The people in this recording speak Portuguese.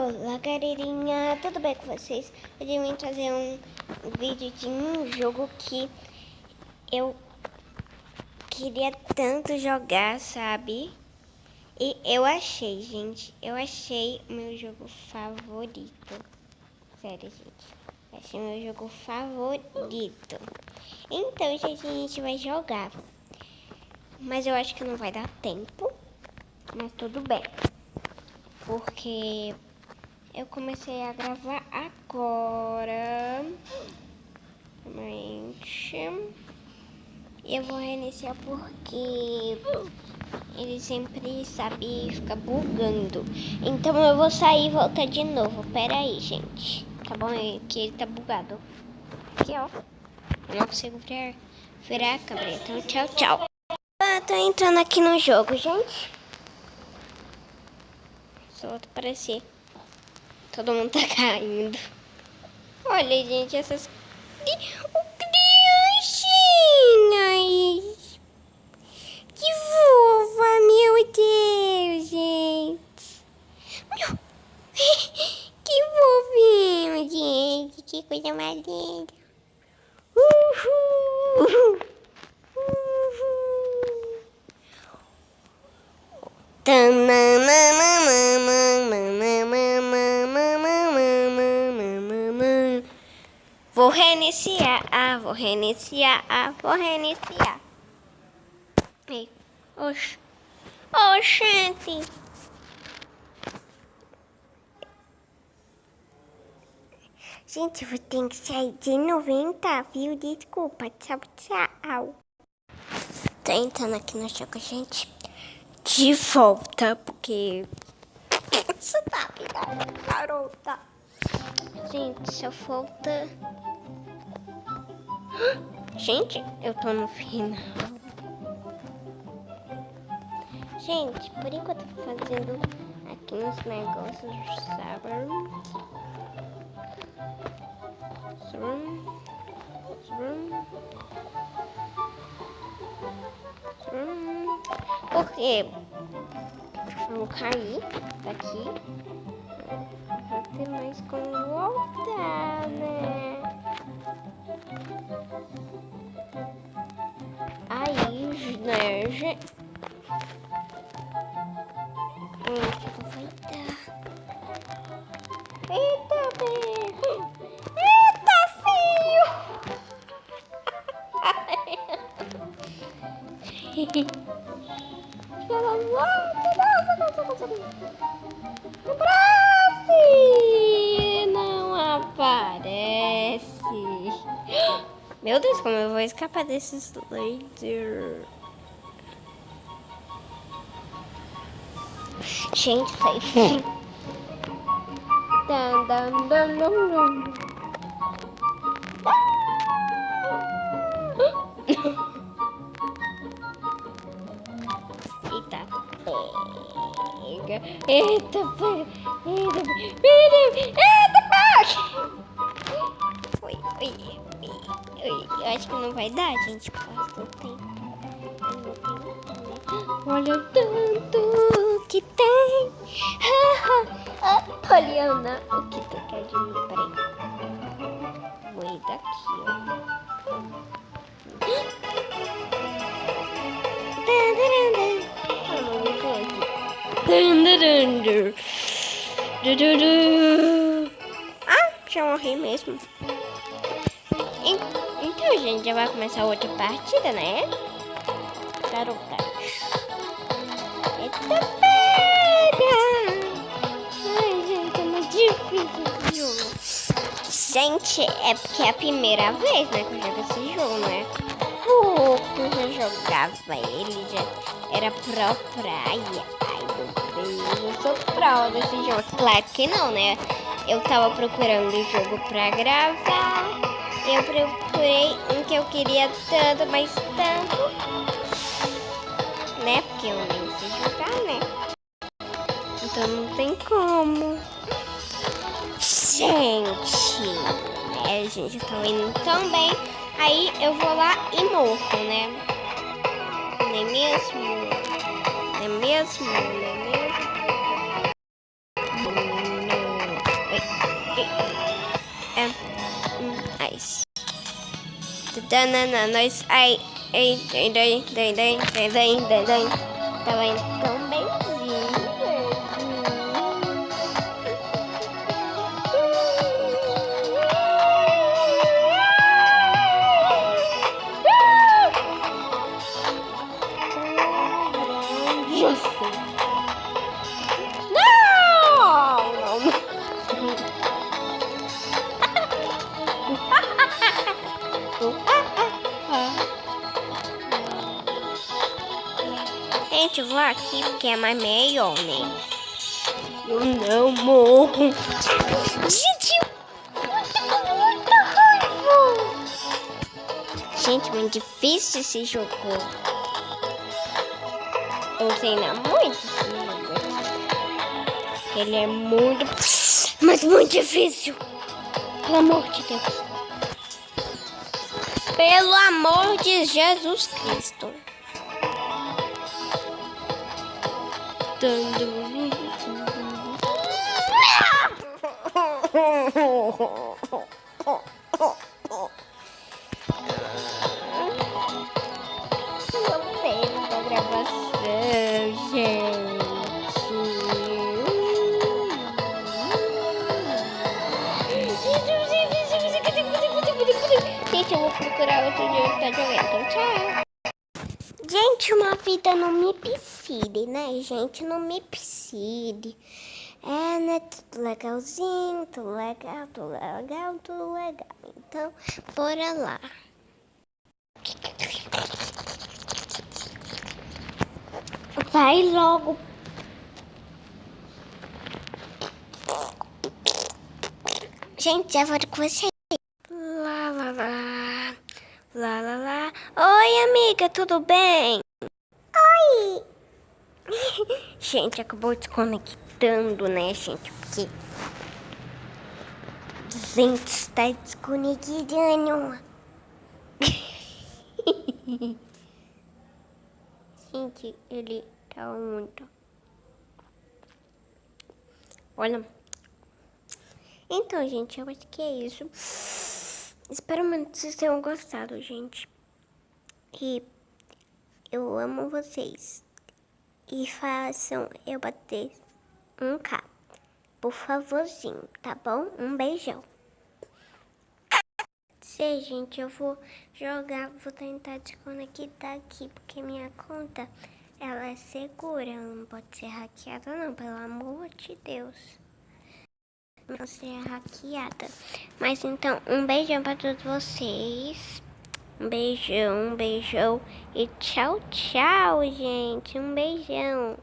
Olá, galerinha, tudo bem com vocês? Hoje eu vim trazer um vídeo de um jogo que eu queria tanto jogar, sabe? E eu achei, gente, eu achei o meu jogo favorito. Sério, gente, achei meu jogo favorito. Então, gente, a gente vai jogar. Mas eu acho que não vai dar tempo, mas tudo bem. Porque eu comecei a gravar agora. Realmente. E eu vou reiniciar porque ele sempre, sabe, fica bugando. Então eu vou sair e voltar de novo. Pera aí, gente. Tá bom? É que ele tá bugado. Aqui, ó. Eu não consigo virar a câmera. Então, tchau, tchau. Tô entrando aqui no jogo, gente. Só volta a aparecer. Todo mundo tá caindo. Olha, gente, essas... O criancinhas. Que fofa, meu Deus, gente. Que fofinho, gente. Que coisa mais linda. Uhul. Vou reiniciar, vou reiniciar, vou reiniciar. Ei, oxe, gente. Gente, eu tenho que sair de 90, viu? Desculpa, tchau, tchau. Tô entrando aqui no jogo, gente. De volta, porque... Você tá virada, garota. Gente, só falta... Gente, eu tô no final. Gente, por enquanto eu tô fazendo aqui uns negócios, sabe? Porque eu vou cair daqui. Não tem mais como voltar, né? Aí, né, gente? Que vai dar? Eita, bem! Eita, filho! Não aparece. Meu Deus, como eu vou escapar desses lasers? Gente, sai. Dan, dan, dan, dan, dan. Eita, pega. Eita, pega. Eita, pega. Oi. Eu acho que não vai dar, gente. Passa o tempo. Olha o tanto que tem. Poliana, o que tu quer de mim? Peraí. Vou ir daqui, ó. Ah, já morri mesmo. Então, gente, já vai começar outra partida, né? Garota. Eita, pega! Ai, gente, é muito difícil esse jogo. Gente, é porque é a primeira vez, né, que eu jogo esse jogo, né? Porque eu já jogava ele, já era pro praia. Ai, meu Deus, eu sou pro desse jogo. Claro que não, né? Eu tava procurando o jogo pra gravar. Eu procurei um que eu queria tanto, mas tanto, né? Porque eu nem sei jogar, né? Então não tem como. Gente, né? A gente tá indo tão bem. Aí eu vou lá e morro, né? Não é mesmo? Não é mesmo? Não é mesmo? Ice. Nós, ai, tava indo tão benzinho. Isso. Não. Gente, eu vou aqui porque é mais melhor, né? Eu não morro. Gente, eu tô com muita raiva. Gente, muito difícil esse jogo. Eu treino muito esse jogo aqui. Ele é muito, mas muito difícil. Pelo amor de Deus. Pelo amor de Jesus Cristo. Não tem da gravação, gente. Gente, eu vou procurar outro jogo pra jogar, então tchau. Gente, uma vida não me precide, né, gente? Não me precide. É, né? Tudo legalzinho, tudo legal, tudo legal, tudo legal. Então, bora lá. Vai logo. Gente, já volto com você. Lá, lá, lá. Lá, lá, lá. Oi, amiga, tudo bem? Oi. Gente, acabou desconectando, né, gente? Porque... gente, está desconectando. Gente, ele tá muito... olha. Então, gente, eu acho que é isso. Espero muito que vocês tenham gostado, gente. E eu amo vocês. E façam eu bater 1K. Por favorzinho, tá bom? Um beijão. Sei, gente, eu vou jogar, vou tentar desconectar aqui, porque minha conta, ela é segura, ela não pode ser hackeada não, pelo amor de Deus. Não ser hackeada. Mas então, um beijão pra todos vocês. Um beijão e tchau, tchau, gente. Um beijão.